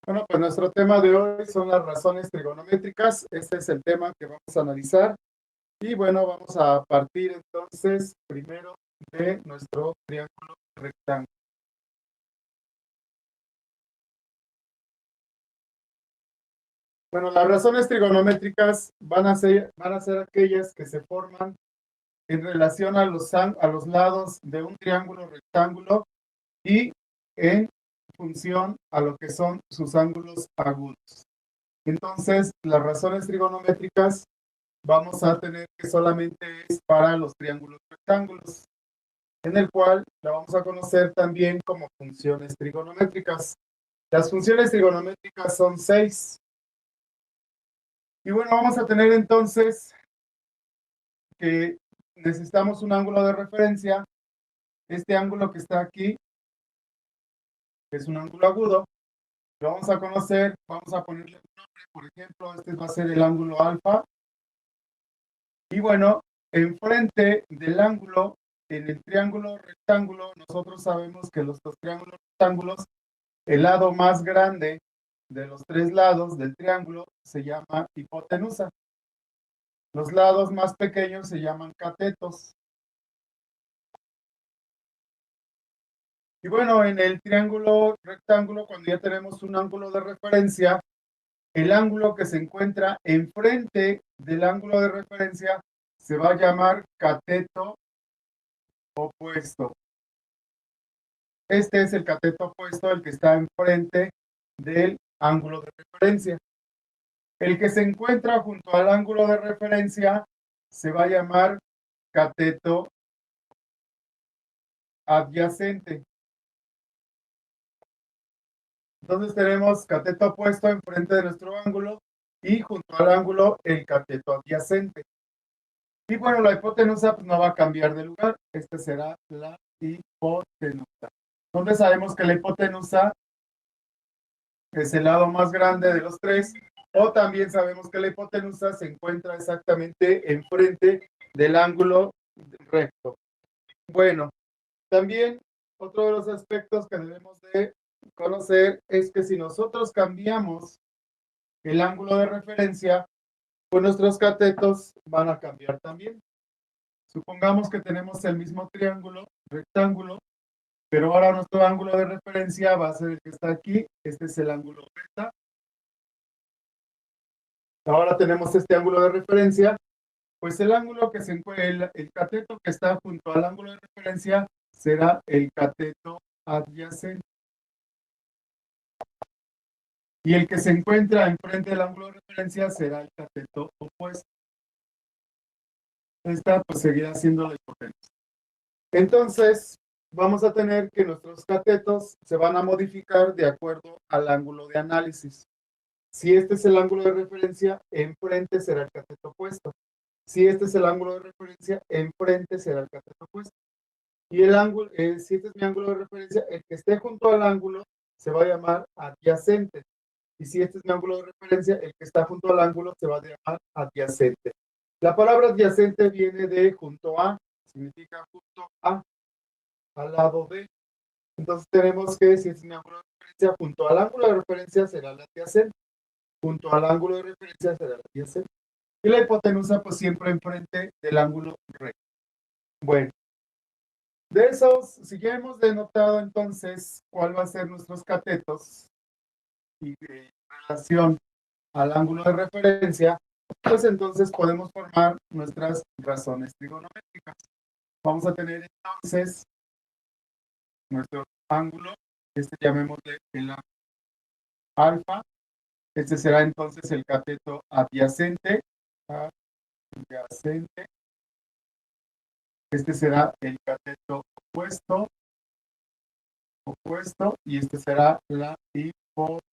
Bueno, pues nuestro tema de hoy son las razones trigonométricas. Este es el tema que vamos a analizar. Y bueno, vamos a partir entonces primero de nuestro triángulo rectángulo. Bueno, las razones trigonométricas van a ser aquellas que se forman en relación a los lados de un triángulo rectángulo y en función a lo que son sus ángulos agudos. Entonces, las razones trigonométricas vamos a tener que solamente es para los triángulos rectángulos, en el cual la vamos a conocer también como funciones trigonométricas. Las funciones trigonométricas son 6. Y bueno, vamos a tener entonces que necesitamos un ángulo de referencia. Este ángulo que está aquí es un ángulo agudo. Lo vamos a conocer, vamos a ponerle un nombre, por ejemplo, este va a ser el ángulo alfa. Y bueno, enfrente del ángulo, en el triángulo rectángulo, nosotros sabemos que los dos triángulos rectángulos, el lado más grande de los tres lados del triángulo se llama hipotenusa. Los lados más pequeños se llaman catetos. Y bueno, en el triángulo rectángulo, cuando ya tenemos un ángulo de referencia, el ángulo que se encuentra enfrente del ángulo de referencia se va a llamar cateto opuesto. Este es el cateto opuesto, el que está enfrente del ángulo de referencia. El que se encuentra junto al ángulo de referencia se va a llamar cateto adyacente. Entonces tenemos cateto opuesto enfrente de nuestro ángulo y junto al ángulo el cateto adyacente. Y bueno, la hipotenusa pues, no va a cambiar de lugar. Esta será la hipotenusa. Entonces sabemos que la hipotenusa es el lado más grande de los tres, o también sabemos que la hipotenusa se encuentra exactamente enfrente del ángulo recto. Bueno, también otro de los aspectos que debemos de conocer es que si nosotros cambiamos el ángulo de referencia, pues nuestros catetos van a cambiar también. Supongamos que tenemos el mismo triángulo rectángulo, pero ahora nuestro ángulo de referencia va a ser el que está aquí. Este es el ángulo beta. Ahora tenemos este ángulo de referencia, pues el ángulo que se encuentra, el cateto que está junto al ángulo de referencia será el cateto adyacente. Y el que se encuentra enfrente del ángulo de referencia será el cateto opuesto. Esta pues seguirá siendo la hipotenusa. Entonces, vamos a tener que nuestros catetos se van a modificar de acuerdo al ángulo de análisis. Si este es el ángulo de referencia, enfrente será el cateto opuesto. Si este es el ángulo de referencia, enfrente será el cateto opuesto. Y el ángulo, si este es mi ángulo de referencia, el que esté junto al ángulo se va a llamar adyacente. Y si este es mi ángulo de referencia, el que está junto al ángulo se va a llamar adyacente. La palabra adyacente viene de junto a, significa junto a, al lado de. Entonces tenemos que, si es mi ángulo de referencia, junto al ángulo de referencia será el adyacente. Junto al ángulo de referencia será el adyacente. Y la hipotenusa, pues siempre enfrente del ángulo recto. Bueno, de esos, si ya hemos denotado entonces cuál va a ser nuestros catetos y en relación al ángulo de referencia, pues entonces podemos formar nuestras razones trigonométricas. Vamos a tener entonces nuestro ángulo, este llamémosle el ángulo alfa, este será entonces el cateto adyacente, adyacente, este será el cateto opuesto, opuesto, y este será la hipotenusa.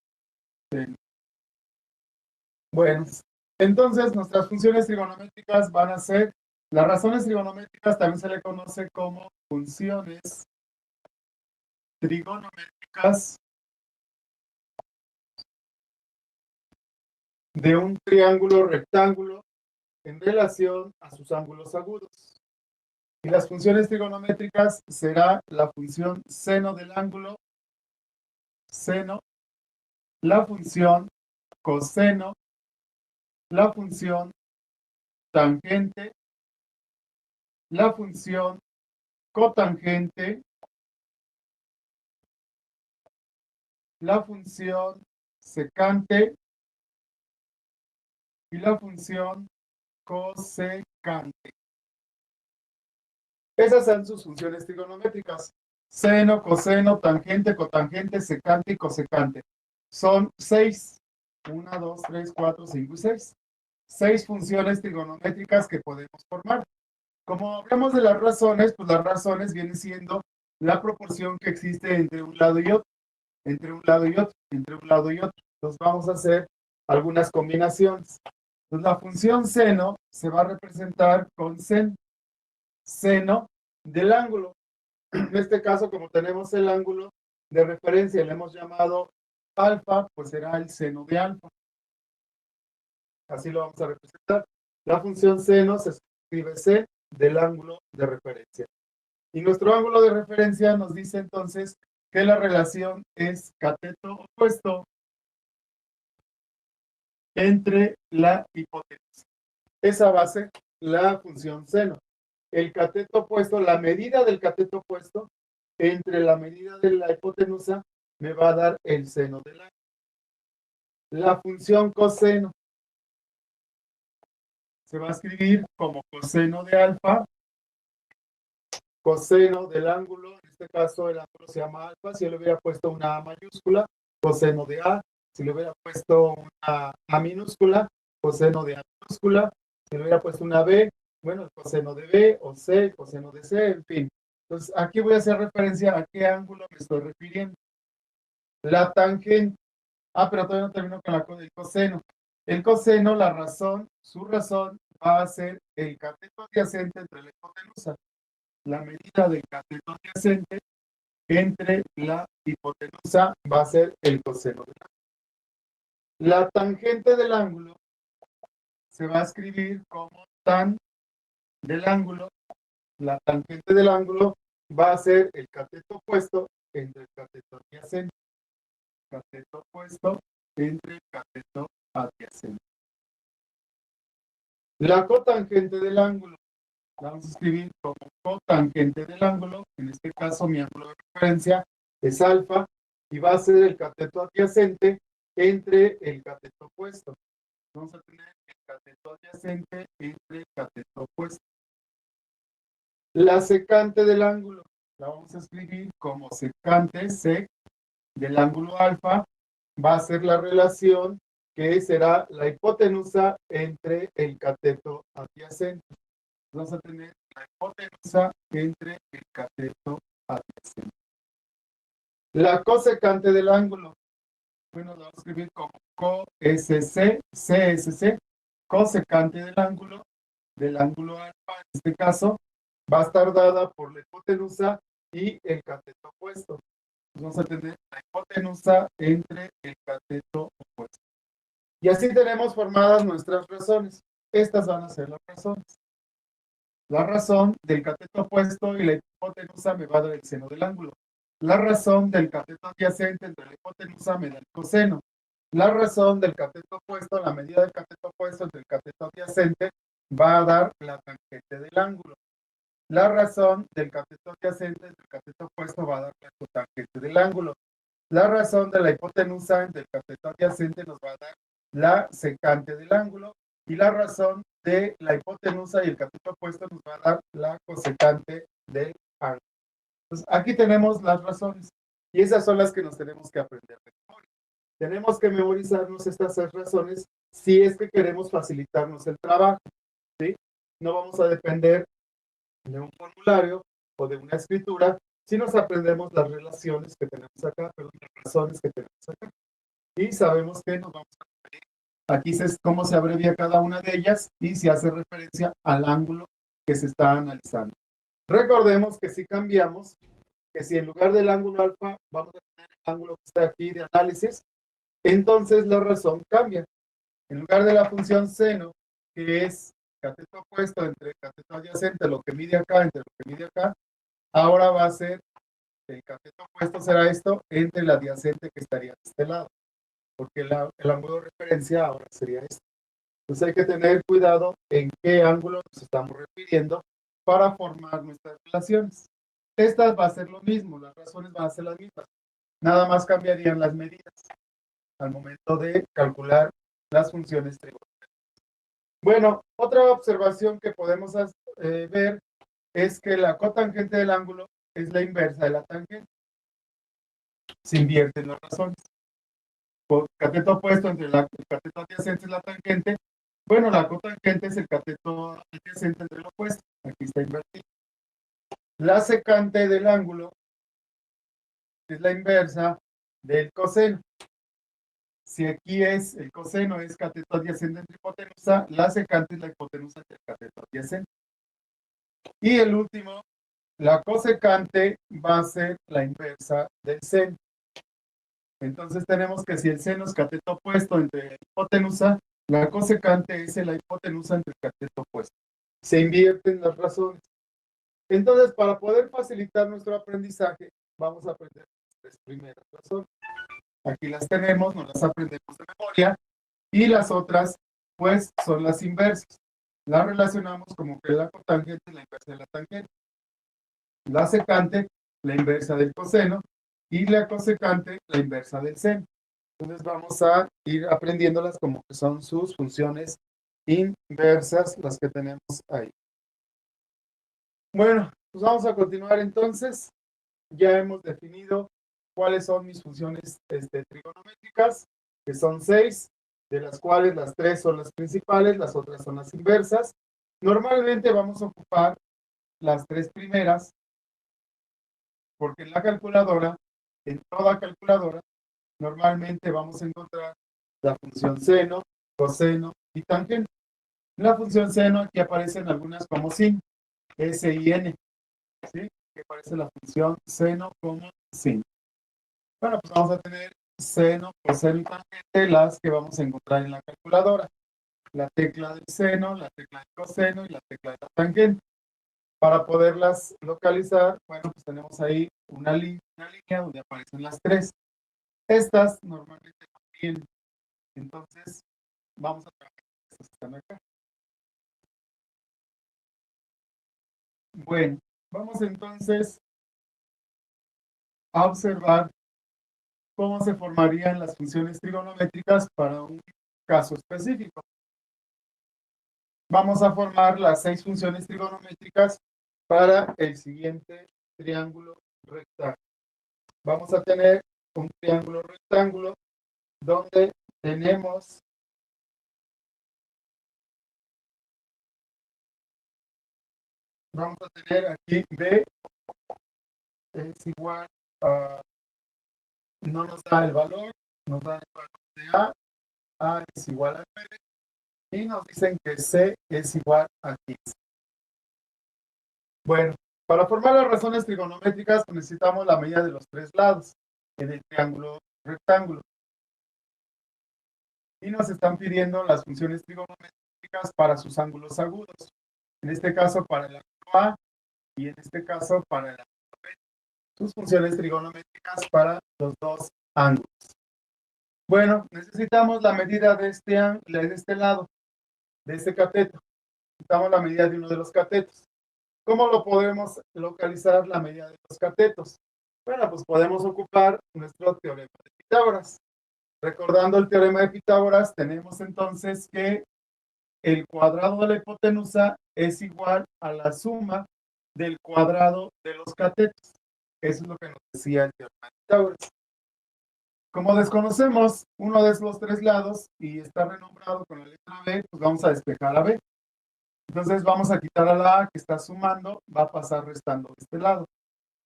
Bueno, entonces nuestras funciones trigonométricas van a ser, las razones trigonométricas también se le conoce como funciones trigonométricas de un triángulo rectángulo en relación a sus ángulos agudos. Y las funciones trigonométricas será la función seno del ángulo, seno la función coseno, la función tangente, la función cotangente, la función secante y la función cosecante. Esas son sus funciones trigonométricas. Seno, coseno, tangente, cotangente, secante y cosecante. Son 6. 1, 2, 3, 4, 5 y 6. 6 funciones trigonométricas que podemos formar. Como hablamos de las razones, pues las razones vienen siendo la proporción que existe entre un lado y otro, entre un lado y otro, entre un lado y otro. Entonces vamos a hacer algunas combinaciones. Entonces la función seno se va a representar con seno del ángulo. En este caso, como tenemos el ángulo de referencia, le hemos llamado alfa, pues será el seno de alfa. Así lo vamos a representar. La función seno se escribe c del ángulo de referencia. Y nuestro ángulo de referencia nos dice entonces que la relación es cateto opuesto entre la hipotenusa. Esa va a ser la función seno. El cateto opuesto, la medida del cateto opuesto entre la medida de la hipotenusa me va a dar el seno del ángulo. La función coseno se va a escribir como coseno de alfa, coseno del ángulo, en este caso el ángulo se llama alfa, si yo le hubiera puesto una A mayúscula, coseno de A, si le hubiera puesto una A minúscula, coseno de A minúscula, si le hubiera puesto una B, bueno, el coseno de B o C, coseno de C, en fin. Entonces, aquí voy a hacer referencia a qué ángulo me estoy refiriendo. La tangente. Pero todavía no termino con el coseno. El coseno, la razón, su razón va a ser el cateto adyacente entre la hipotenusa. La medida del cateto adyacente entre la hipotenusa va a ser el coseno del ángulo. La tangente del ángulo se va a escribir como tan del ángulo. La tangente del ángulo va a ser el cateto opuesto entre el cateto adyacente. Cateto opuesto entre el cateto adyacente. La cotangente del ángulo la vamos a escribir como cotangente del ángulo. En este caso, mi ángulo de referencia es alfa y va a ser el cateto adyacente entre el cateto opuesto. Vamos a tener el cateto adyacente entre el cateto opuesto. La secante del ángulo la vamos a escribir como secante, sec, del ángulo alfa. Va a ser la relación que será la hipotenusa entre el cateto adyacente. Vamos a tener la hipotenusa entre el cateto adyacente. La cosecante del ángulo, bueno, lo vamos a escribir como CSC, CSC, cosecante del ángulo alfa, en este caso, va a estar dada por la hipotenusa y el cateto opuesto. Vamos a tener la hipotenusa entre el cateto opuesto. Y así tenemos formadas nuestras razones. Estas van a ser las razones. La razón del cateto opuesto y la hipotenusa me va a dar el seno del ángulo. La razón del cateto adyacente entre la hipotenusa me da el coseno. La razón del cateto opuesto, la medida del cateto opuesto entre el cateto adyacente, va a dar la tangente del ángulo. La razón del cateto adyacente entre el cateto opuesto va a dar la cotangente del ángulo. La razón de la hipotenusa entre el cateto adyacente nos va a dar la secante del ángulo. Y la razón de la hipotenusa y el cateto opuesto nos va a dar la cosecante del ángulo. Entonces, aquí tenemos las razones. Y esas son las que nos tenemos que aprender de memoria. Tenemos que memorizarnos estas 6 razones si es que queremos facilitarnos el trabajo. ¿Sí? No vamos a depender de un formulario o de una escritura si nos aprendemos las relaciones que tenemos acá, perdón, las razones que tenemos acá. Y sabemos que nos vamos a referir. Aquí es cómo se abrevia cada una de ellas y se hace referencia al ángulo que se está analizando. Recordemos que si cambiamos, que si en lugar del ángulo alfa vamos a tener el ángulo que está aquí de análisis, entonces la razón cambia. En lugar de la función seno, que es cateto opuesto entre cateto adyacente, lo que mide acá entre lo que mide acá, ahora va a ser, el cateto opuesto será esto entre el adyacente que estaría de este lado. porque el ángulo de referencia ahora sería este. Entonces hay que tener cuidado en qué ángulo nos estamos refiriendo para formar nuestras relaciones. Estas va a ser lo mismo, las razones van a ser las mismas. Nada más cambiarían las medidas al momento de calcular las funciones trigonométricas. Bueno, otra observación que podemos ver es que la cotangente del ángulo es la inversa de la tangente. Se invierten las razones. Por cateto opuesto entre el cateto adyacente y la tangente. Bueno, la cotangente es el cateto adyacente entre el opuesto. Aquí está invertido. La secante del ángulo es la inversa del coseno. Si aquí es el coseno es cateto adyacente entre hipotenusa, la secante es la hipotenusa del cateto adyacente. Y el último, la cosecante va a ser la inversa del seno. Entonces tenemos que si el seno es cateto opuesto entre hipotenusa, la cosecante es la hipotenusa entre el cateto opuesto. Se invierten las razones. Entonces, para poder facilitar nuestro aprendizaje, vamos a aprender las tres primeras razones. Aquí las tenemos, nos las aprendemos de memoria, y las otras, pues, son las inversas. Las relacionamos como que la cotangente es la inversa de la tangente. La secante, la inversa del coseno, y la cosecante, la inversa del seno. Entonces vamos a ir aprendiéndolas como que son sus funciones inversas, las que tenemos ahí. Bueno, pues vamos a continuar entonces. Ya hemos definido cuáles son mis funciones trigonométricas, que son 6, de las cuales las 3 son las principales, las otras son las inversas. Normalmente vamos a ocupar las 3 primeras, porque en la calculadora, en toda calculadora, normalmente vamos a encontrar la función seno, coseno y tangente. La función seno aquí aparecen algunas como sin, S y N, ¿sí? Que aparece la función seno como sin. Bueno, pues vamos a tener seno, coseno y tangente, las que vamos a encontrar en la calculadora. La tecla del seno, la tecla del coseno y la tecla de la tangente. Para poderlas localizar, bueno, pues tenemos ahí una línea donde aparecen las 3. Estas normalmente no tienen. Entonces, vamos a trabajar estas que están acá. Bueno, vamos entonces a observar cómo se formarían las funciones trigonométricas para un caso específico. Vamos a formar las 6 funciones trigonométricas para el siguiente triángulo rectángulo. Vamos a tener un triángulo rectángulo donde tenemos vamos a tener aquí B es igual a, no nos da el valor, nos da el valor de A es igual a 9, y nos dicen que C es igual a 15. Bueno, para formar las razones trigonométricas necesitamos la medida de los 3 lados en el triángulo rectángulo. Y nos están pidiendo las funciones trigonométricas para sus ángulos agudos. En este caso para el ángulo A y en este caso para el ángulo B. Sus funciones trigonométricas para los dos ángulos. Bueno, necesitamos la medida de este lado, de este cateto. Necesitamos la medida de uno de los catetos. ¿Cómo lo podemos localizar la medida de los catetos? Bueno, pues podemos ocupar nuestro teorema de Pitágoras. Recordando el teorema de Pitágoras, tenemos entonces que el cuadrado de la hipotenusa es igual a la suma del cuadrado de los catetos. Eso es lo que nos decía el teorema de Pitágoras. Como desconocemos uno de los 3 lados y está renombrado con la letra B, pues vamos a despejar a B. Entonces vamos a quitar a la A que está sumando, va a pasar restando de este lado.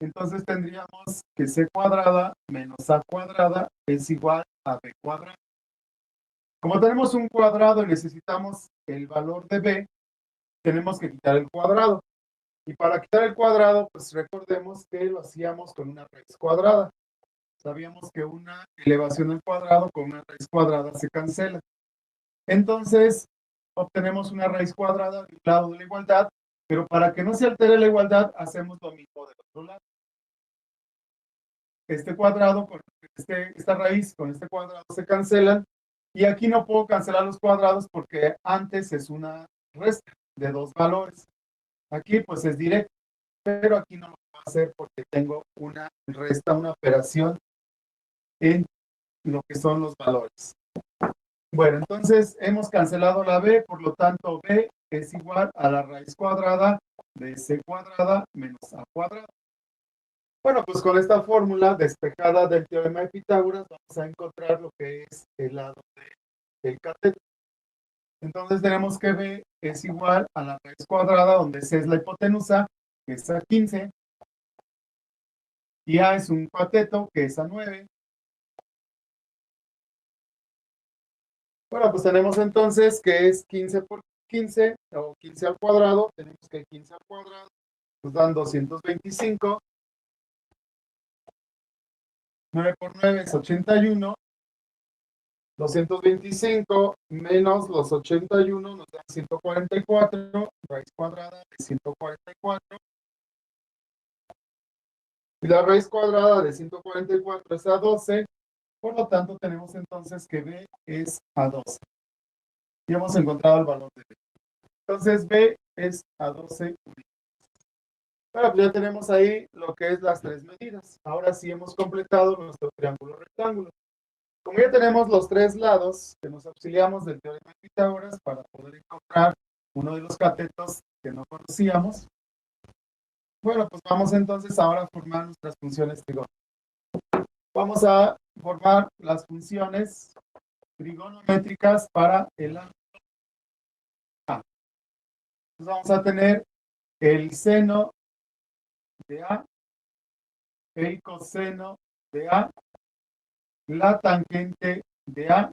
Entonces tendríamos que C cuadrada menos A cuadrada es igual a B cuadrada. Como tenemos un cuadrado y necesitamos el valor de B, tenemos que quitar el cuadrado. Y para quitar el cuadrado, pues recordemos que lo hacíamos con una raíz cuadrada. Sabíamos que una elevación al cuadrado con una raíz cuadrada se cancela. Entonces, obtenemos una raíz cuadrada de un lado de la igualdad, pero para que no se altere la igualdad, hacemos lo mismo del otro lado. Este cuadrado con esta raíz con este cuadrado se cancelan. Y aquí no puedo cancelar los cuadrados porque antes es una resta de dos valores. Aquí pues es directo, pero aquí no lo puedo hacer porque tengo una resta, una operación en lo que son los valores. Bueno, entonces hemos cancelado la b, por lo tanto b es igual a la raíz cuadrada de c cuadrada menos a cuadrada. Bueno, pues con esta fórmula despejada del teorema de Pitágoras vamos a encontrar lo que es el lado del cateto. Entonces tenemos que b es igual a la raíz cuadrada, donde c es la hipotenusa, que es a 15, y a es un cateto, que es a 9. Bueno, pues tenemos entonces que es 15 por 15, o 15 al cuadrado. Tenemos que 15 al cuadrado nos dan 225. 9 por 9 es 81. 225 menos los 81 nos da 144. Raíz cuadrada de 144. Y la raíz cuadrada de 144 es a 12. Por lo tanto, tenemos entonces que b es a 12. Y hemos encontrado el valor de b. Entonces, b es a 12 unidades. Bueno, pues ya tenemos ahí lo que es las tres medidas. Ahora sí hemos completado nuestro triángulo rectángulo. Como ya tenemos los tres lados, que nos auxiliamos del teorema de Pitágoras para poder encontrar uno de los catetos que no conocíamos. Bueno, pues vamos entonces ahora a formar nuestras funciones trigonométricas. Vamos a formar las funciones trigonométricas para el ángulo A. Entonces vamos a tener el seno de A, el coseno de A, la tangente de A,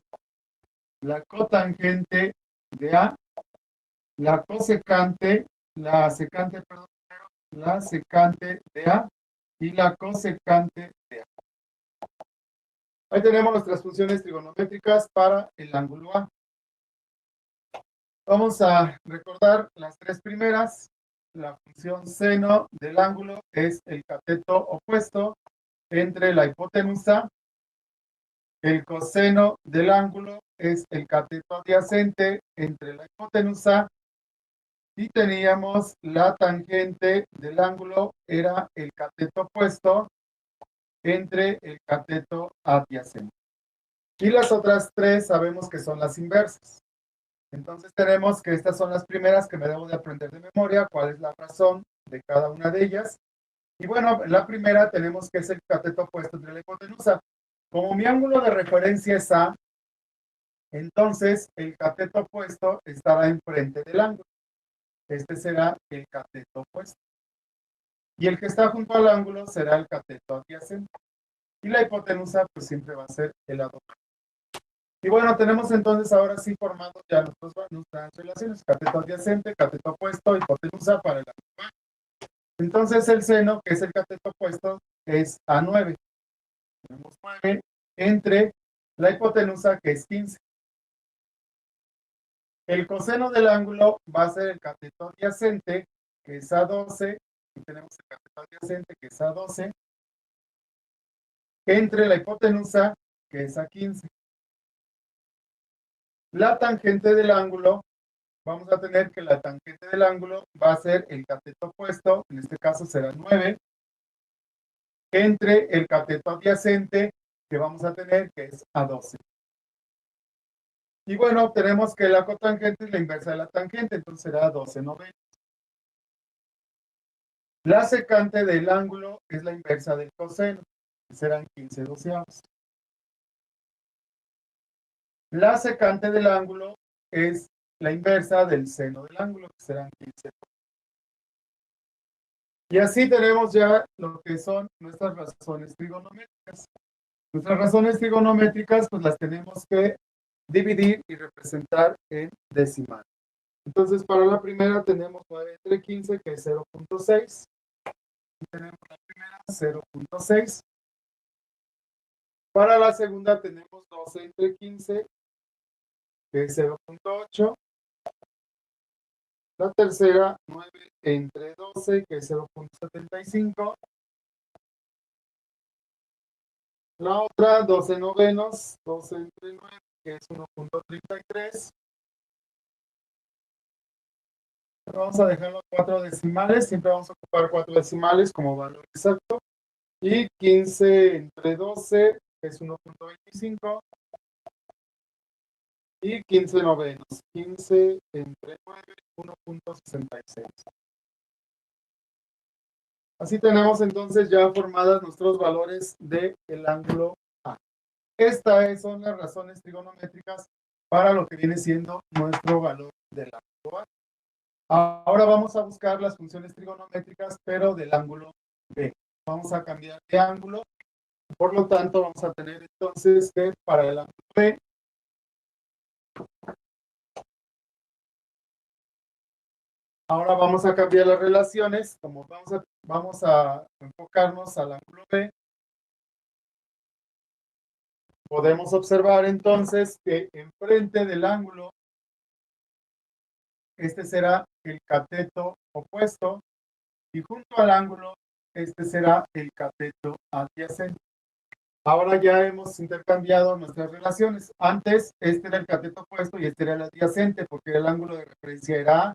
la cotangente de A, la cosecante, la secante, perdón, la secante de A y la cosecante de A. Ahí tenemos nuestras funciones trigonométricas para el ángulo A. Vamos a recordar las tres primeras. La función seno del ángulo es el cateto opuesto entre la hipotenusa. El coseno del ángulo es el cateto adyacente entre la hipotenusa. Y teníamos la tangente del ángulo, era el cateto opuesto entre el cateto adyacente. Y las otras tres sabemos que son las inversas. Entonces tenemos que estas son las primeras que me debo de aprender de memoria, cuál es la razón de cada una de ellas. Y bueno, la primera tenemos que es el cateto opuesto entre la hipotenusa. Como mi ángulo de referencia es A, entonces el cateto opuesto estará enfrente del ángulo. Este será el cateto opuesto. Y el que está junto al ángulo será el cateto adyacente. Y la hipotenusa pues siempre va a ser el lado. Y bueno, tenemos entonces ahora sí formados ya nuestras relaciones. Cateto adyacente, cateto opuesto, hipotenusa para el ángulo. Entonces el seno, que es el cateto opuesto, es a 9. Tenemos 9 entre la hipotenusa, que es 15. El coseno del ángulo va a ser el cateto adyacente, que es a 12. Y tenemos el cateto adyacente, que es a 12. Entre la hipotenusa, que es a 15. La tangente del ángulo, vamos a tener que la tangente del ángulo va a ser el cateto opuesto, en este caso será 9, entre el cateto adyacente, que vamos a tener, que es a 12. Y bueno, tenemos que la cotangente es la inversa de la tangente, entonces será 12/90. La secante del ángulo es la inversa del coseno, que serán 15/12. La secante del ángulo es la inversa del seno del ángulo, que serán 15. Y así tenemos ya lo que son nuestras razones trigonométricas. Nuestras razones trigonométricas, pues las tenemos que dividir y representar en decimal. Entonces, para la primera tenemos 9 entre 15, que es 0.6. Y tenemos la primera, 0.6. Para la segunda tenemos 12 entre 15, que es 0.8. La tercera, 9 entre 12, que es 0.75. La otra, 12 novenos, 12 entre 9, que es 1.33. Vamos a dejar los 4 decimales, siempre vamos a ocupar 4 decimales como valor exacto. Y 15 entre 12, que es 1.25. Y 15 novenos, 15 entre 9, 1.66. Así tenemos entonces ya formadas nuestros valores del ángulo A. Estas son las razones trigonométricas para lo que viene siendo nuestro valor del ángulo A. Ahora vamos a buscar las funciones trigonométricas, pero del ángulo B. Vamos a cambiar de ángulo. Por lo tanto, vamos a tener entonces que para el ángulo B, ahora vamos a cambiar las relaciones. Como vamos a enfocarnos al ángulo B, podemos observar entonces que enfrente del ángulo, este será el cateto opuesto y junto al ángulo, este será el cateto adyacente. Ahora ya hemos intercambiado nuestras relaciones. Antes, este era el cateto opuesto y este era el adyacente, porque el ángulo de referencia era A.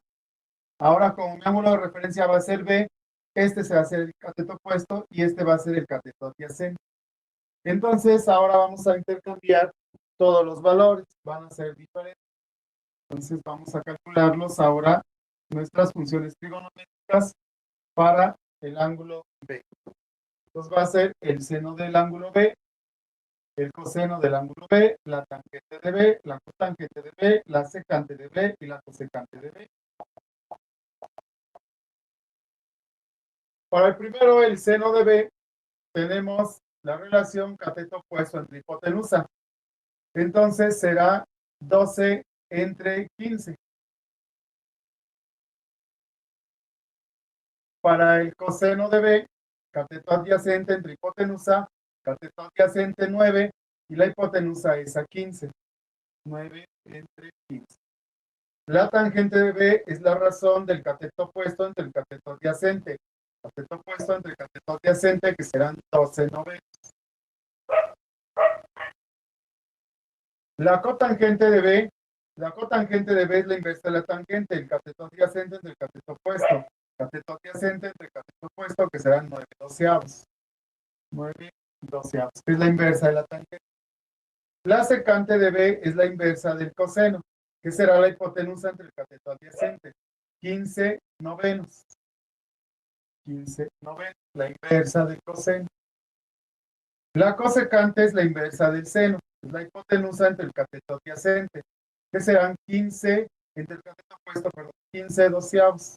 Ahora, como mi ángulo de referencia va a ser B, este se va a ser el cateto opuesto y este va a ser el cateto adyacente. Entonces, ahora vamos a intercambiar todos los valores, van a ser diferentes. Entonces, vamos a calcularlos ahora, nuestras funciones trigonométricas para el ángulo B. Entonces, va a ser el seno del ángulo B, el coseno del ángulo B, la tangente de B, la cotangente de B, la secante de B y la cosecante de B. Para el primero, el seno de B, tenemos la relación cateto opuesto entre hipotenusa. Entonces será 12 entre 15. Para el coseno de B, cateto adyacente entre hipotenusa, cateto adyacente 9 y la hipotenusa es a 15. 9 entre 15. La tangente de B es la razón del cateto opuesto entre el cateto adyacente. Cateto opuesto entre el cateto adyacente, que serán 12 novenos. La cotangente de B, la cotangente de B es la inversa de la tangente, el cateto adyacente entre el cateto opuesto. Cateto adyacente entre el cateto opuesto, que serán 9 doceavos. 9 doceavos, que es la inversa de la tangente. La secante de B es la inversa del coseno, que será la hipotenusa entre el cateto adyacente. 15 novenos. 15 novenos, la inversa del coseno. La cosecante es la inversa del seno, es la hipotenusa entre el cateto adyacente, que serán 15 entre el cateto opuesto, perdón, 15 doceavos.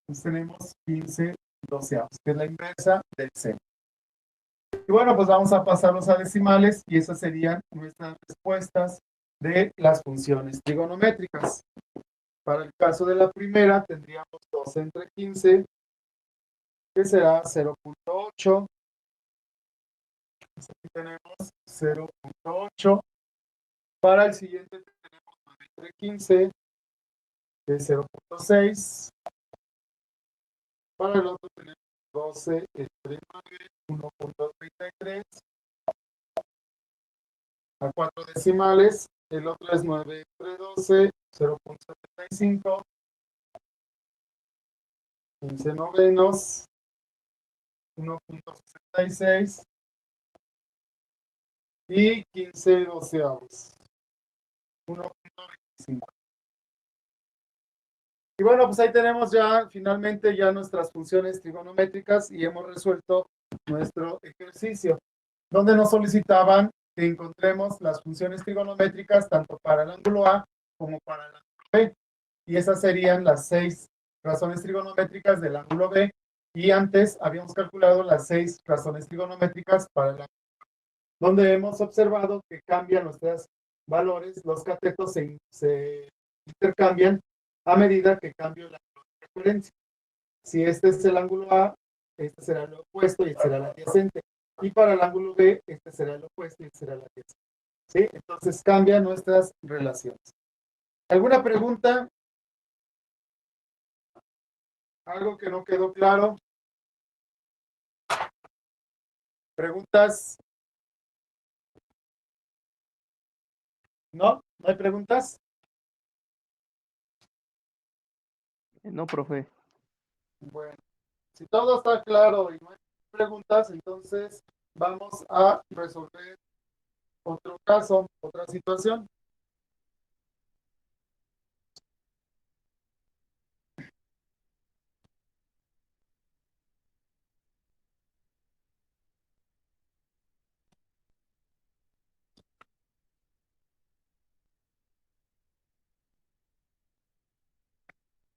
Entonces tenemos 15 doceavos, que es la inversa del seno. Y bueno, pues vamos a pasarlos a decimales y esas serían nuestras respuestas de las funciones trigonométricas. Para el caso de la primera, tendríamos 12 entre 15, que será 0.8. Aquí tenemos 0.8. Para el siguiente tenemos 9 entre 15, que es 0.6. Para el otro tenemos 12 entre 9, 1.33. A 4 decimales. El otro es 9 entre 12, 0.75. 15 novenos, 1.66. Y 15 doceavos, 1.25. Y bueno, pues ahí tenemos ya finalmente ya nuestras funciones trigonométricas y hemos resuelto nuestro ejercicio, donde nos solicitaban que encontremos las funciones trigonométricas tanto para el ángulo A como para el ángulo B. Y esas serían las 6 razones trigonométricas del ángulo B. Y antes habíamos calculado las 6 razones trigonométricas para el ángulo A, donde hemos observado que cambian nuestros valores, los catetos se intercambian a medida que cambio el ángulo de referencia. Si este es el ángulo A, este será el opuesto y este será el adyacente. Y para el ángulo B, este será el opuesto y este será el adyacente. ¿Sí? Entonces cambian nuestras relaciones. ¿Alguna pregunta? ¿Algo que no quedó claro? ¿Preguntas? ¿No? ¿No hay preguntas? No, profe. Bueno, si todo está claro y no hay preguntas, entonces vamos a resolver otro caso, otra situación.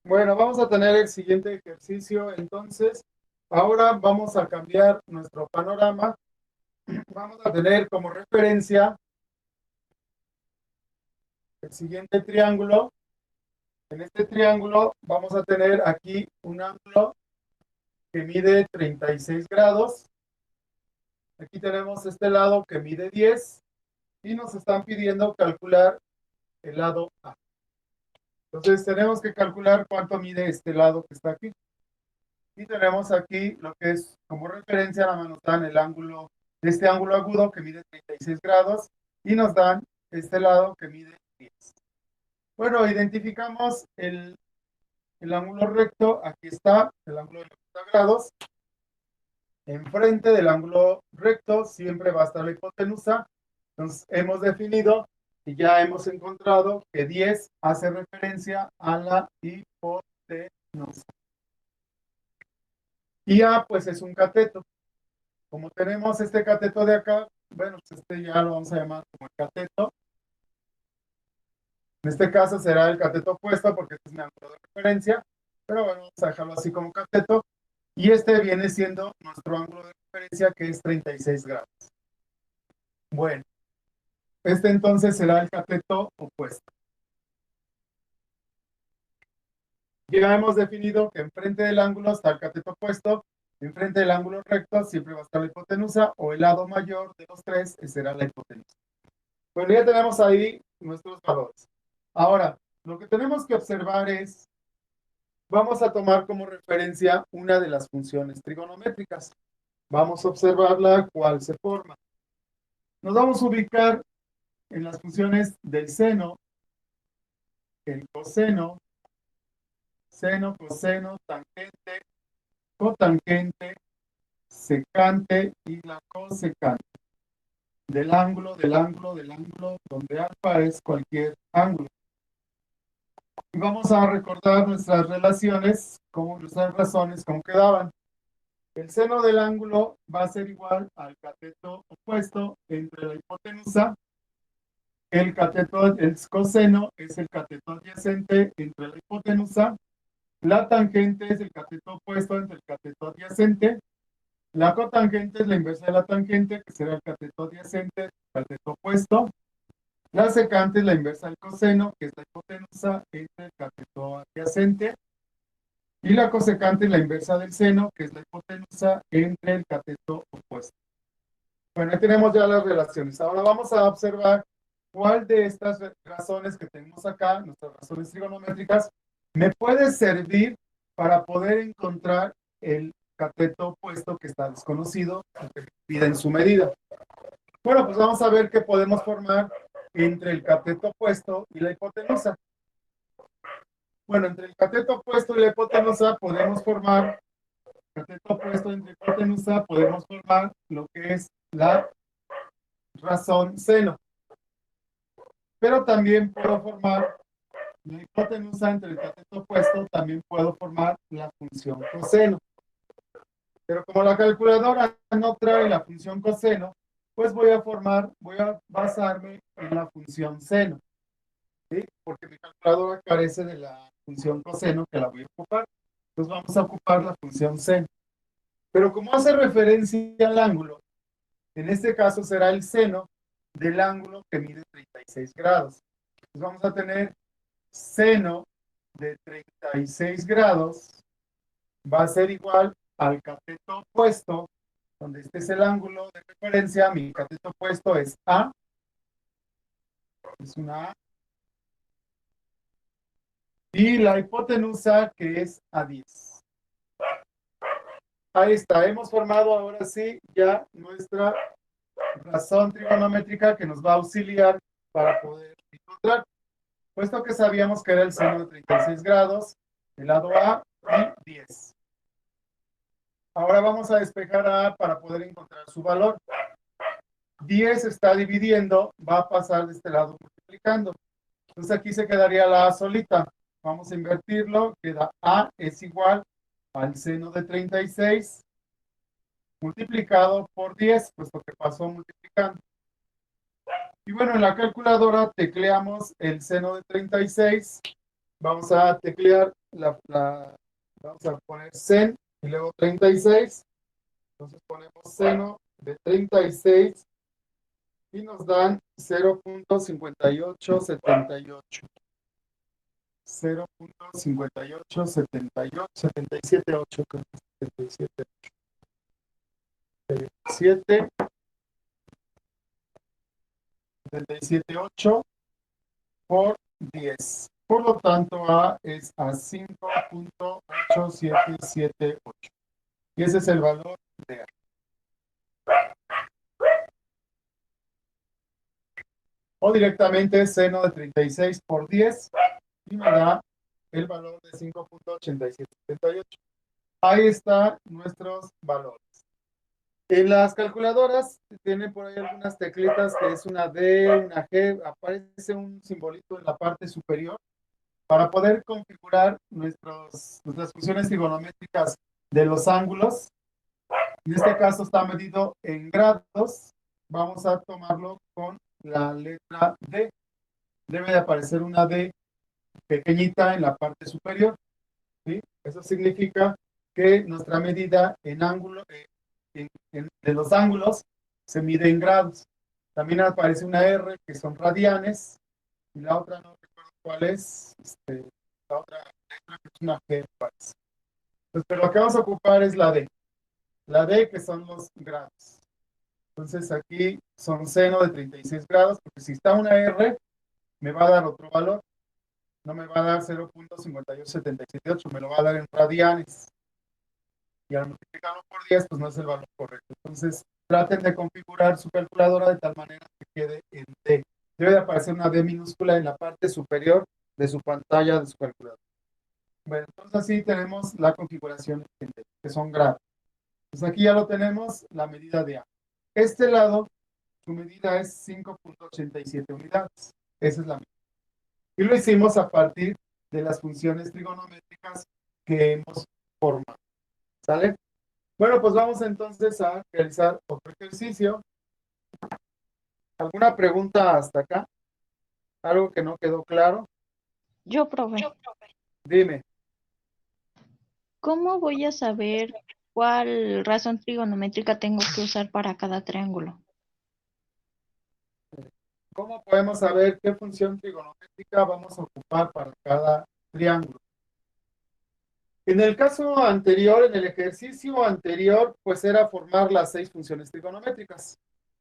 Bueno, vamos a tener el siguiente ejercicio. Entonces, ahora vamos a cambiar nuestro panorama. Vamos a tener como referencia el siguiente triángulo. En este triángulo vamos a tener aquí un ángulo que mide 36 grados. Aquí tenemos este lado que mide 10 y nos están pidiendo calcular el lado A. Entonces tenemos que calcular cuánto mide este lado que está aquí. Y tenemos aquí lo que es como referencia, nada más nos dan el ángulo, este ángulo agudo que mide 36 grados y nos dan este lado que mide 10. Bueno, identificamos el ángulo recto, aquí está el ángulo de 90 grados. Enfrente del ángulo recto siempre va a estar la hipotenusa. Entonces hemos definido y ya hemos encontrado que 10 hace referencia a la hipotenusa. Y A pues es un cateto. Como tenemos este cateto de acá, bueno, pues este ya lo vamos a llamar como el cateto. En este caso será el cateto opuesto porque este es mi ángulo de referencia, pero bueno, vamos a dejarlo así como cateto. Y este viene siendo nuestro ángulo de referencia que es 36 grados. Bueno, este entonces será el cateto opuesto. Ya hemos definido que enfrente del ángulo está el cateto opuesto, enfrente del ángulo recto siempre va a estar la hipotenusa o el lado mayor de los tres será la hipotenusa. Bueno, ya tenemos ahí nuestros valores. Ahora, lo que tenemos que observar es, vamos a tomar como referencia una de las funciones trigonométricas. Vamos a observarla cuál se forma. Nos vamos a ubicar en las funciones del seno, el coseno, seno, coseno, tangente, cotangente, secante y la cosecante. Del ángulo, del ángulo, del ángulo, donde alfa es cualquier ángulo. Y vamos a recordar nuestras relaciones, como nuestras razones, cómo quedaban. El seno del ángulo va a ser igual al cateto opuesto entre la hipotenusa. El coseno es el cateto adyacente entre la hipotenusa. La tangente es el cateto opuesto entre el cateto adyacente. La cotangente es la inversa de la tangente, que será el cateto adyacente, cateto opuesto. La secante es la inversa del coseno, que es la hipotenusa entre el cateto adyacente. Y la cosecante es la inversa del seno, que es la hipotenusa entre el cateto opuesto. Bueno, ahí tenemos ya las relaciones. Ahora vamos a observar cuál de estas razones que tenemos acá, nuestras razones trigonométricas, me puede servir para poder encontrar el cateto opuesto que está desconocido, que pide en su medida. Bueno, pues vamos a ver qué podemos formar entre el cateto opuesto y la hipotenusa. Bueno, entre el cateto opuesto y la hipotenusa podemos formar, cateto opuesto entre hipotenusa, podemos formar lo que es la razón seno. Pero también puedo formar la hipotenusa entre el cateto opuesto, también puedo formar la función coseno. Pero como la calculadora no trae la función coseno, pues voy a basarme en la función seno, ¿sí? Porque mi calculadora carece de la función coseno que la voy a ocupar. Entonces vamos a ocupar la función seno. Pero como hace referencia al ángulo, en este caso será el seno del ángulo que mide 36 grados. Entonces vamos a tener seno de 36 grados va a ser igual al cateto opuesto, donde este es el ángulo de referencia. Mi cateto opuesto es A, es una A, y la hipotenusa que es A10. Ahí está, hemos formado ahora sí ya nuestra razón trigonométrica que nos va a auxiliar para poder encontrar, puesto que sabíamos que era el seno de 36 grados, el lado A y 10. Ahora vamos a despejar a A para poder encontrar su valor. 10 está dividiendo, va a pasar de este lado multiplicando. Entonces aquí se quedaría la A solita. Vamos a invertirlo, queda A es igual al seno de 36 multiplicado por 10, puesto que pasó multiplicando. Y bueno, en la calculadora tecleamos el seno de 36. Vamos a teclear vamos a poner sen y luego 36. Entonces ponemos seno de 36 y nos dan 0.5878. 0.5878, creo que es 77, 77.8 por 10. Por lo tanto, A es a 5.8778. Y ese es el valor de A. O directamente seno de 36 por 10 y me da el valor de 5.8778. Ahí están nuestros valores. En las calculadoras tienen por ahí algunas teclitas que es una D, una G, aparece un simbolito en la parte superior para poder configurar nuestras funciones trigonométricas de los ángulos. En este caso está medido en grados. Vamos a tomarlo con la letra D. Debe de aparecer una D pequeñita en la parte superior, ¿sí? Eso significa que nuestra medida en ángulo, de los ángulos, se mide en grados. También aparece una R, que son radianes, y la otra no recuerdo cuál es, la otra letra que es una G, parece. Entonces, pero lo que vamos a ocupar es la D. La D, que son los grados. Entonces aquí son seno de 36 grados, porque si está una R, me va a dar otro valor. No me va a dar 0.58778, me lo va a dar en radianes. Y al multiplicarlo por 10, pues no es el valor correcto. Entonces, traten de configurar su calculadora de tal manera que quede en D. Debe de aparecer una D minúscula en la parte superior de su pantalla de su calculadora. Bueno, entonces así tenemos la configuración en D, que son grados. Pues aquí ya lo tenemos, la medida de A. Este lado, su medida es 5.87 unidades. Esa es la medida. Y lo hicimos a partir de las funciones trigonométricas que hemos formado. ¿Sale? Bueno, pues vamos entonces a realizar otro ejercicio. ¿Alguna pregunta hasta acá? ¿Algo que no quedó claro? Yo, profe, Dime. ¿cómo voy a saber cuál razón trigonométrica tengo que usar para cada triángulo? ¿Cómo podemos saber qué función trigonométrica vamos a ocupar para cada triángulo? En el caso anterior, en el ejercicio anterior, pues era formar las 6 funciones trigonométricas.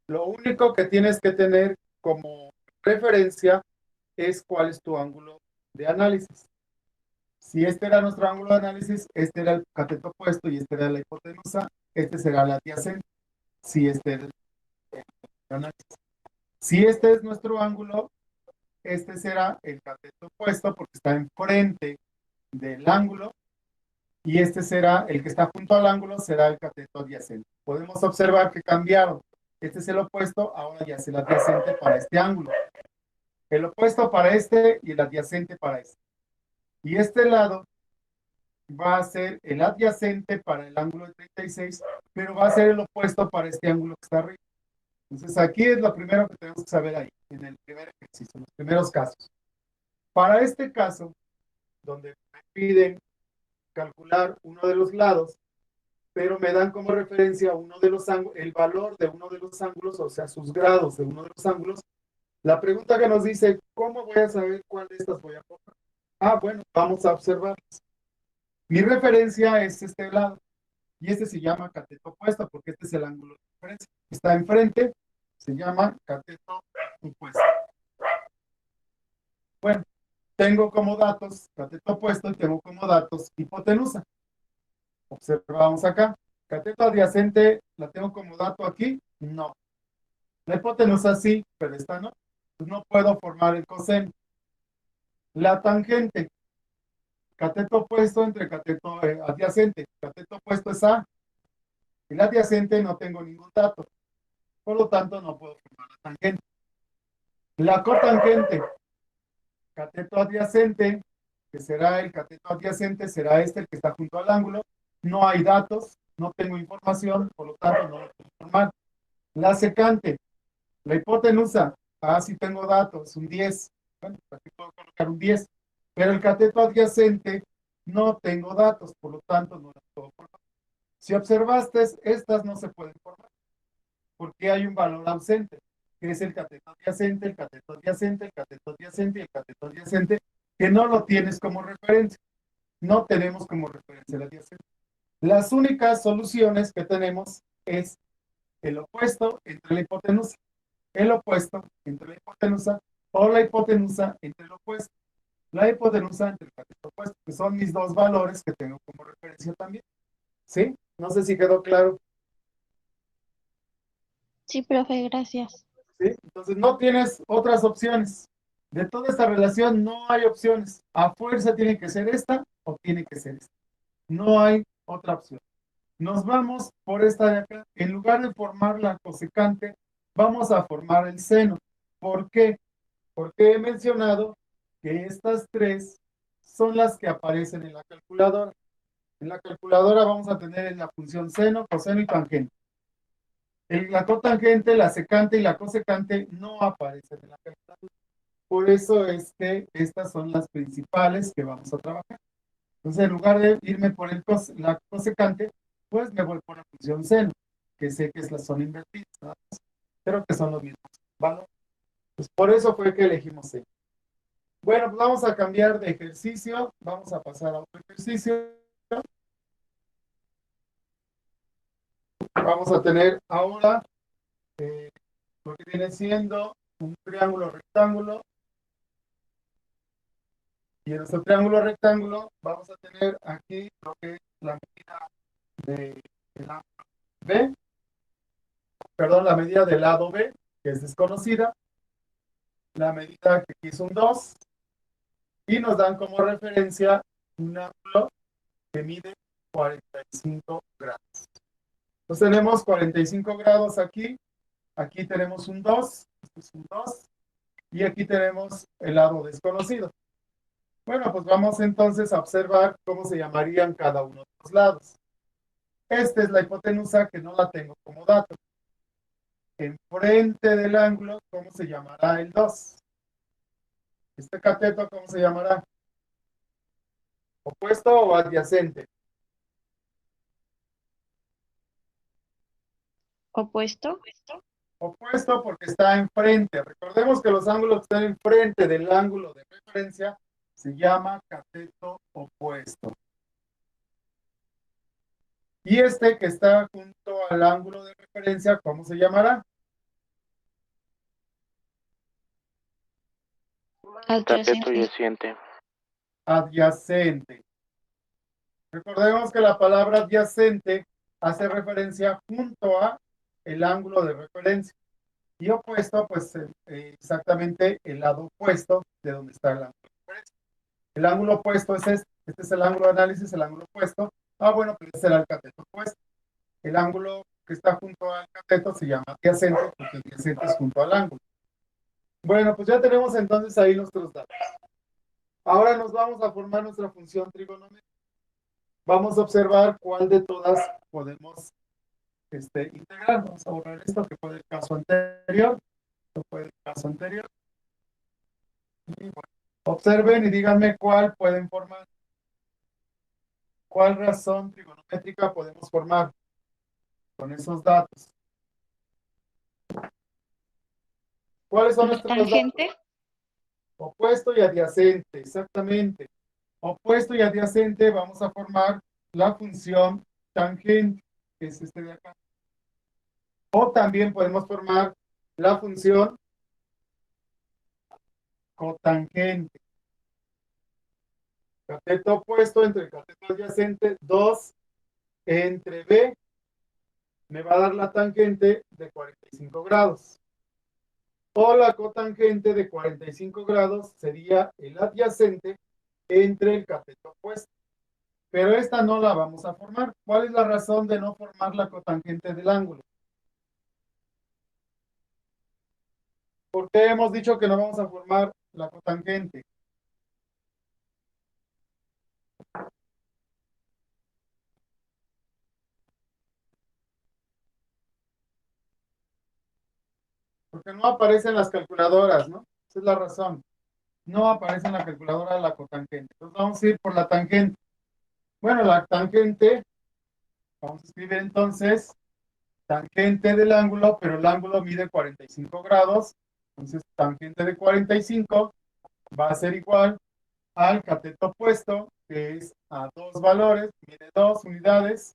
Lo único que tienes que tener como referencia es cuál es tu ángulo de análisis. Si este era nuestro ángulo de análisis, este era el cateto opuesto y este era la hipotenusa, este será el adyacente. Si este es el análisis. Si este es nuestro ángulo, este será el cateto opuesto porque está enfrente del ángulo y este será el que está junto al ángulo, será el cateto adyacente. Podemos observar que cambiaron. Este es el opuesto, ahora ya es el adyacente para este ángulo. El opuesto para este y el adyacente para este. Y este lado va a ser el adyacente para el ángulo de 36, pero va a ser el opuesto para este ángulo que está arriba. Entonces aquí es lo primero que tenemos que saber ahí, en el primer ejercicio, en los primeros casos. Para este caso, donde me piden calcular uno de los lados, pero me dan como referencia uno de los ángulos, el valor de uno de los ángulos, o sea, sus grados de uno de los ángulos, la pregunta que nos dice, ¿cómo voy a saber cuál de estas voy a poner? Ah, bueno, vamos a observarlas. Mi referencia es este lado, y este se llama cateto opuesto, porque este es el ángulo de referencia. Está enfrente, se llama cateto opuesto. Bueno, tengo como datos cateto opuesto y tengo como datos hipotenusa. Observamos acá. Cateto adyacente, ¿la tengo como dato aquí? No. La hipotenusa sí, pero esta no. pues no puedo formar el coseno. La tangente, cateto opuesto entre cateto adyacente. Cateto opuesto es A. El adyacente no tengo ningún dato. Por lo tanto, no puedo formar la tangente. La cotangente, cateto adyacente, que será el cateto adyacente, será este el que está junto al ángulo. No hay datos, no tengo información, por lo tanto, no lo puedo formar. La secante, la hipotenusa, sí tengo datos, un 10. Bueno, aquí puedo colocar un 10. Pero el cateto adyacente no tengo datos, por lo tanto no las puedo formar. Si observaste, estas no se pueden formar porque hay un valor ausente, que es el cateto adyacente, el cateto adyacente, el cateto adyacente y el cateto adyacente, que no lo tienes como referencia. No tenemos como referencia el adyacente. Las únicas soluciones que tenemos es el opuesto entre la hipotenusa, el opuesto entre la hipotenusa o la hipotenusa entre el opuesto. La hipotenusa entre el cateto opuesto, que son mis dos valores que tengo como referencia también. ¿Sí? No sé si quedó claro. Sí, profe, gracias. ¿Sí? Entonces no tienes otras opciones. De toda esta relación no hay opciones. A fuerza tiene que ser esta o tiene que ser esta. No hay otra opción. Nos vamos por esta de acá. En lugar de formar la cosecante, vamos a formar el seno. ¿Por qué? Porque he mencionado que estas tres son las que aparecen en la calculadora. En la calculadora vamos a tener la función seno, coseno y tangente. La cotangente, la secante y la cosecante no aparecen en la calculadora. Por eso es que estas son las principales que vamos a trabajar. Entonces, en lugar de irme por la cosecante, pues me voy por la función seno, que sé que es la zona invertida, ¿no? Pero que son los mismos valores. Pues por eso fue que elegimos seno. Bueno, pues vamos a cambiar de ejercicio. Vamos a pasar a otro ejercicio. Vamos a tener ahora lo que viene siendo un triángulo rectángulo. Y en nuestro triángulo rectángulo vamos a tener aquí lo que es la medida del ángulo B, perdón, la medida del lado B, que es desconocida, la medida que aquí es un 2, y nos dan como referencia un ángulo que mide 45 grados. Entonces tenemos 45 grados aquí, aquí tenemos un 2, este es un 2, y aquí tenemos el lado desconocido. Bueno, pues vamos entonces a observar cómo se llamarían cada uno de los lados. Esta es la hipotenusa que no la tengo como dato. Enfrente del ángulo, ¿cómo se llamará el 2? Este cateto, ¿cómo se llamará? ¿Opuesto o adyacente? ¿Opuesto? Opuesto porque está enfrente. Recordemos que los ángulos que están enfrente del ángulo de referencia se llama cateto opuesto. Y este que está junto al ángulo de referencia, ¿cómo se llamará? Cateto Adyacente. adyacente. Adyacente. Recordemos que la palabra adyacente hace referencia junto a el ángulo de referencia. Y opuesto, pues exactamente el lado opuesto de donde está el ángulo de referencia. El ángulo opuesto es este. Este es el ángulo de análisis, el ángulo opuesto. Bueno, pues este será el cateto opuesto. El ángulo que está junto al cateto se llama adyacente, porque adyacente es junto al ángulo. Bueno, pues ya tenemos entonces ahí nuestros datos. Ahora nos vamos a formar nuestra función trigonométrica. Vamos a observar cuál de todas podemos integrar. Vamos a borrar esto que fue el caso anterior. Esto fue el caso anterior. Y bueno, observen y díganme cuál pueden formar. ¿Cuál razón trigonométrica podemos formar con esos datos? ¿Cuáles son ¿La nuestros datos? tangente? Opuesto y adyacente, exactamente. Opuesto y adyacente vamos a formar la función tangente, que es este de acá. O también podemos formar la función cotangente. Cateto opuesto entre cateto adyacente, 2 entre B, me va a dar la tangente de 45 grados. O la cotangente de 45 grados sería el adyacente entre el cateto opuesto. Pero esta no la vamos a formar. ¿Cuál es la razón de no formar la cotangente del ángulo? ¿Por qué hemos dicho que no vamos a formar la cotangente? Porque no aparece en las calculadoras, ¿no? Esa es la razón. No aparece en la calculadora la cotangente. Entonces vamos a ir por la tangente. Bueno, la tangente, vamos a escribir entonces tangente del ángulo, pero el ángulo mide 45 grados. Entonces, tangente de 45 va a ser igual al cateto opuesto, que es a dos valores, mide 2 unidades,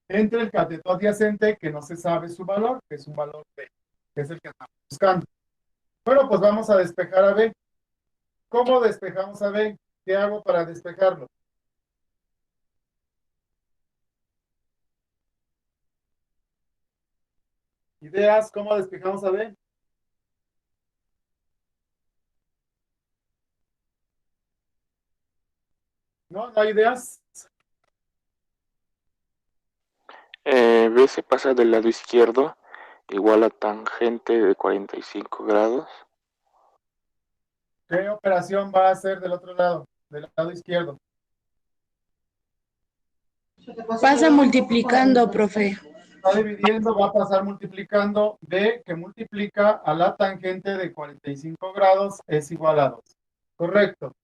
entre el cateto adyacente, que no se sabe su valor, que es un valor B, que es el que estamos buscando. Bueno, pues vamos a despejar a B. ¿Cómo despejamos a B? ¿Qué hago para despejarlo? ¿Ideas? ¿Cómo despejamos a B? ¿No? ¿No hay ideas? B se pasa del lado izquierdo, igual a tangente de 45 grados. ¿Qué operación va a hacer del otro lado, del lado izquierdo? Pasa multiplicando, profe. Está dividiendo, va a pasar multiplicando. B, que multiplica a la tangente de 45 grados, es igual a 2. Correcto.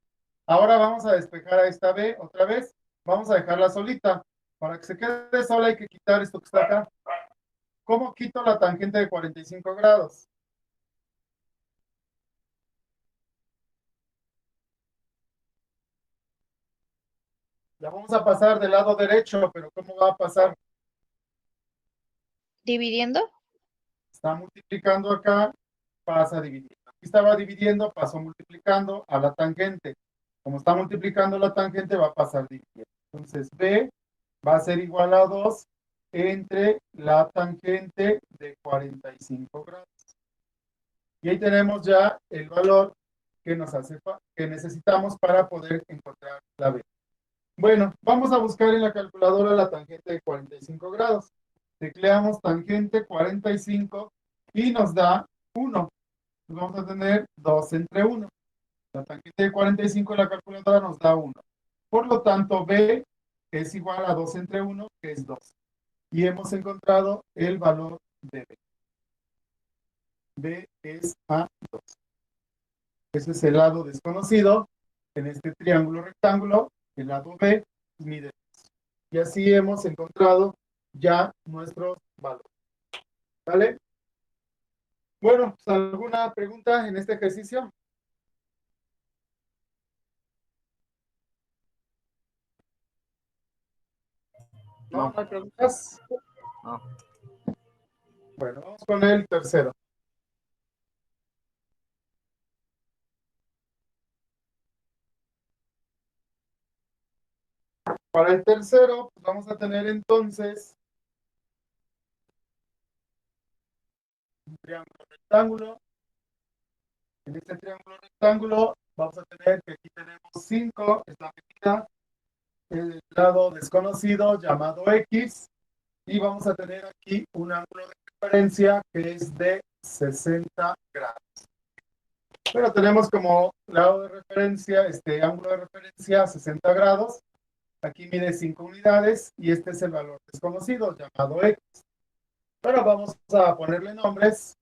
Ahora vamos a despejar a esta B otra vez. Vamos a dejarla solita. Para que se quede sola hay que quitar esto que está acá. ¿Cómo quito la tangente de 45 grados? La vamos a pasar del lado derecho, pero ¿cómo va a pasar? ¿Dividiendo? Está multiplicando acá, pasa dividiendo. Aquí estaba dividiendo, pasó multiplicando a la tangente. Como está multiplicando la tangente, va a pasar dividiendo. Entonces, B va a ser igual a 2 entre la tangente de 45 grados. Y ahí tenemos ya el valor que que necesitamos para poder encontrar la B. Bueno, vamos a buscar en la calculadora la tangente de 45 grados. Tecleamos tangente 45 y nos da 1. Pues vamos a tener 2 entre 1. La tangente de 45 en la calculadora nos da 1. Por lo tanto, B es igual a 2 entre 1, que es 2. Y hemos encontrado el valor de B. B es a 2. Ese es el lado desconocido. En este triángulo rectángulo, el lado B mide 2. Y así hemos encontrado ya nuestros valores. ¿Vale? Bueno, pues, ¿alguna pregunta en este ejercicio? ¿No? ¿No hay preguntas? No. Bueno, vamos con el tercero. Para el tercero, pues vamos a tener entonces un triángulo rectángulo. En este triángulo rectángulo vamos a tener que aquí tenemos 5, es la medida, el lado desconocido llamado X, y vamos a tener aquí un ángulo de referencia que es de 60 grados. Pero tenemos como lado de referencia, este ángulo de referencia 60 grados. Aquí mide 5 unidades y este es el valor desconocido llamado X. Pero vamos a ponerle nombres.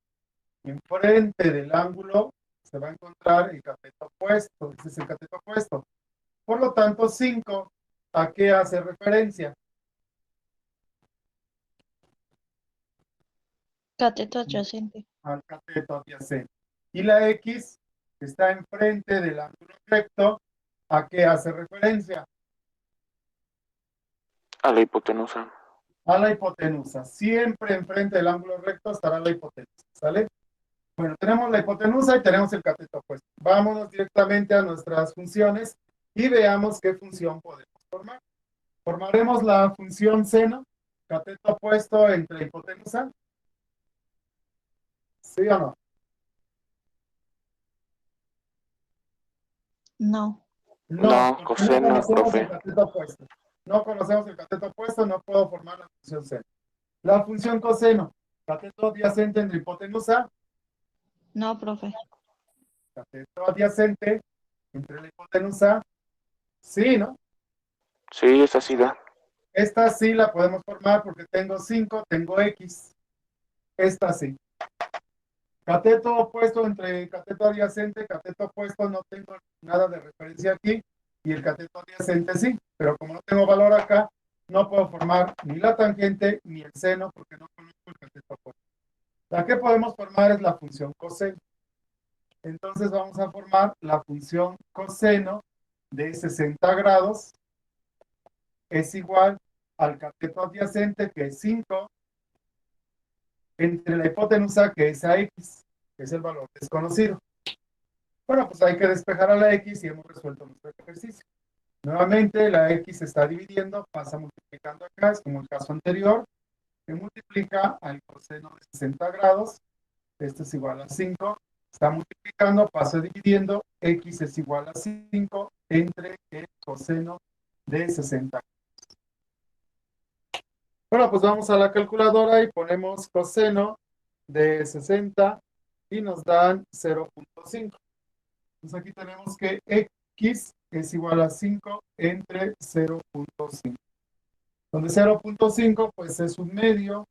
Enfrente del ángulo se va a encontrar el cateto opuesto. Este es el cateto opuesto. Por lo tanto, 5, ¿a qué hace referencia? Cateto adyacente. Al cateto adyacente. Y la X, que está enfrente del ángulo recto, ¿a qué hace referencia? A la hipotenusa. A la hipotenusa. Siempre enfrente del ángulo recto estará la hipotenusa. ¿Sale? Bueno, tenemos la hipotenusa y tenemos el cateto opuesto. Vámonos directamente a nuestras funciones y veamos qué función podemos formar. Formaremos la función seno, cateto opuesto entre hipotenusa. ¿Sí o no? No. No, porque coseno, conocemos el profe. cateto opuesto. No conocemos el cateto opuesto, no puedo formar la función seno. La función coseno, cateto adyacente entre hipotenusa, No, profe. cateto adyacente entre la hipotenusa, sí, ¿no? Sí, esa sí da. Esta sí la podemos formar porque tengo 5, tengo X. Esta sí. Cateto opuesto entre cateto adyacente, cateto opuesto, no tengo nada de referencia aquí. Y el cateto adyacente sí. Pero como no tengo valor acá, no puedo formar ni la tangente ni el seno porque no conozco el cateto opuesto. La que podemos formar es la función coseno. Entonces vamos a formar la función coseno de 60 grados es igual al cateto adyacente, que es 5, entre la hipotenusa, que es a x, que es el valor desconocido. Bueno, pues hay que despejar a la x y hemos resuelto nuestro ejercicio. Nuevamente, la x se está dividiendo, pasa multiplicando acá, es como el caso anterior, que multiplica al coseno de 60 grados, esto es igual a 5, está multiplicando, pasa dividiendo, x es igual a 5 entre el coseno de 60. Bueno, pues vamos a la calculadora y ponemos coseno de 60 y nos dan 0.5. Entonces aquí tenemos que x es igual a 5 entre 0.5. Donde 0.5 pues es un medio,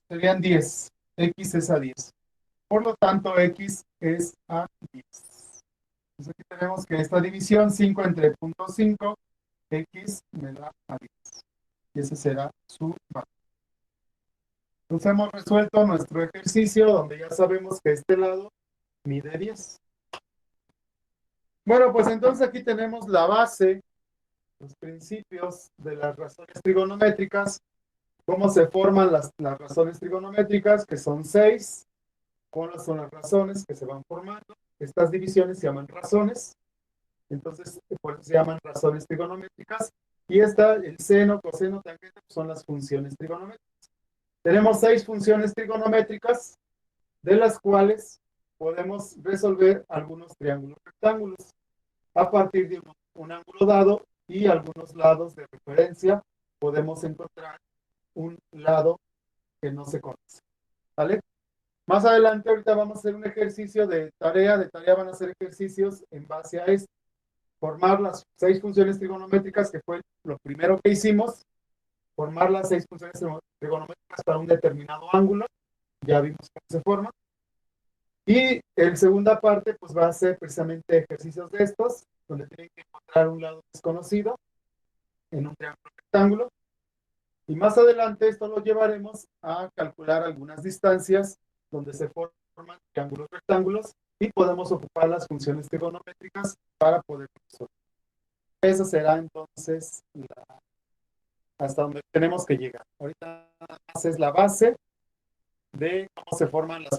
serían 10. X es a 10. Por lo tanto, x es a 10. Entonces aquí tenemos que esta división 5 entre 0.5, x me da a 10. Y ese será su valor. Entonces hemos resuelto nuestro ejercicio donde ya sabemos que este lado mide 10. Bueno, pues entonces aquí tenemos la base, los principios de las razones trigonométricas, cómo se forman las razones trigonométricas, que son 6, cuáles son las razones que se van formando. Estas divisiones se llaman razones, entonces por eso se llaman razones trigonométricas. Y el seno, coseno, tangente, son las funciones trigonométricas. Tenemos 6 funciones trigonométricas, de las cuales podemos resolver algunos triángulos rectángulos a partir de un ángulo dado y algunos lados de referencia. Podemos encontrar un lado que no se conoce. ¿Vale? Más adelante, ahorita vamos a hacer un ejercicio de tarea. De tarea van a ser ejercicios en base a esto. Formar las 6 funciones trigonométricas, que fue lo primero que hicimos. Formar las 6 funciones trigonométricas para un determinado ángulo. Ya vimos cómo se forma. Y en segunda parte, pues va a ser precisamente ejercicios de estos, donde tienen que encontrar un lado desconocido en un triángulo rectángulo. Y más adelante esto lo llevaremos a calcular algunas distancias donde se forman triángulos rectángulos y podemos ocupar las funciones trigonométricas para poder resolver. Eso será entonces hasta donde tenemos que llegar. Ahorita nada más es la base de cómo se forman las